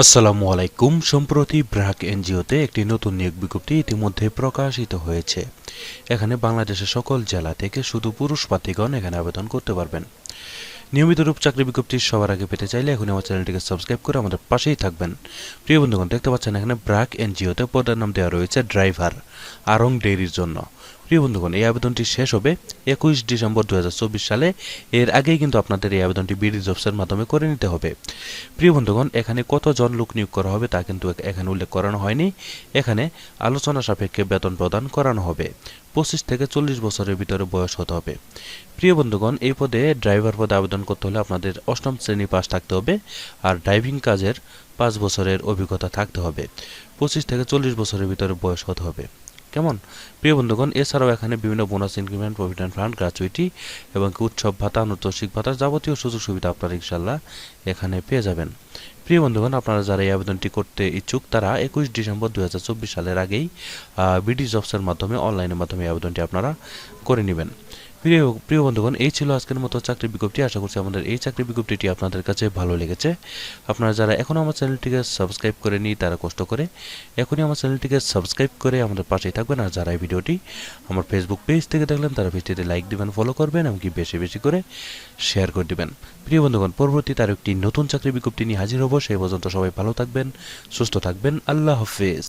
আসসালামু আলাইকুম। সম্প্রতি ব্র্যাক এনজিওতে একটি নতুন নিয়োগ বিজ্ঞপ্তি ইতিমধ্যে প্রকাশিত হয়েছে। এখানে বাংলাদেশের সকল জেলা থেকে শুধু পুরুষ প্রার্থীগণ এখানে আবেদন করতে পারবেন। নিয়মিত রূপ চাকরি বিজ্ঞপ্তি সবার আগে পেতে চাইলে এখন আমার চ্যানেলটিকে সাবস্ক্রাইব করে আমাদের পাশেই থাকবেন। প্রিয় বন্ধুগণ, দেখতে পাচ্ছেন এখানে ব্র্যাক এনজিওতে পদের নাম দেওয়া রয়েছে ড্রাইভার, আড়ং ডেইরির জন্য। প্রিয় বন্ধুগণ, এই আবেদনটি শেষ হবে 21 ডিসেম্বর 2024 সালে। এর আগেই কিন্তু আপনাদের এই আবেদনটি বিডি জবসের মাধ্যমে করে নিতে হবে। প্রিয় বন্ধুগণ, এখানে কতজন লোক নিয়োগ করা হবে তা কিন্তু এখানে উল্লেখ করানো হয়নি। এখানে আলোচনা সাপেক্ষে বেতন প্রদান করানো হবে। 25 থেকে 40 বছরের ভিতরে বয়স হতে হবে। প্রিয় বন্ধুগণ, এই পদে ড্রাইভার পদে আবেদন করতে হলে আপনাদের 8ম শ্রেণী পাস থাকতে হবে আর ড্রাইভিং কাজের 5 বছরের অভিজ্ঞতা থাকতে হবে। 25 থেকে 40 বছরের ভিতরে বয়স হতে হবে। কেমন? প্রিয় বন্ধুগণ, এছাড়াও এখানে বিভিন্ন bonus, increment, provident fund, gratuity এবং উৎসব ভাতা, আনুতোষিক ভাতা, যাবতীয় সুযোগ সুবিধা আপনারা ইনশাল্লাহ এখানে পেয়ে যাবেন। প্রিয় বন্ধুগণ, আপনারা যারা এই আবেদনটি করতে ইচ্ছুক তারা 21 ডিসেম্বর 2024 সালের আগেই বিডি জবসের মাধ্যমে অনলাইনের মাধ্যমে এই আবেদনটি আপনারা করে নেবেন। প্রিয় বন্ধুগণ, এই ছিল আজকের মতো চাকরি বিজ্ঞপ্তি। আশা করছি আমাদের এই চাকরি বিজ্ঞপ্তিটি আপনাদের কাছে ভালো লেগেছে। আপনারা যারা এখনও আমার চ্যানেলটিকে সাবস্ক্রাইব করেনি তারা কষ্ট করে এখনই আমার চ্যানেলটিকে সাবস্ক্রাইব করে আমাদের পাশেই থাকবেন। আর যারা এই ভিডিওটি আমার ফেসবুক পেজ থেকে দেখলেন তারা পেজটিতে লাইক দিবেন, ফলো করবেন, এমনকি বেশি বেশি করে শেয়ার করে দিবেন। প্রিয় বন্ধুগণ, পরবর্তীতে আরও একটি নতুন চাকরি বিজ্ঞপ্তি নিয়ে হাজির হব। সেই পর্যন্ত সবাই ভালো থাকবেন, সুস্থ থাকবেন। আল্লাহ হাফেজ।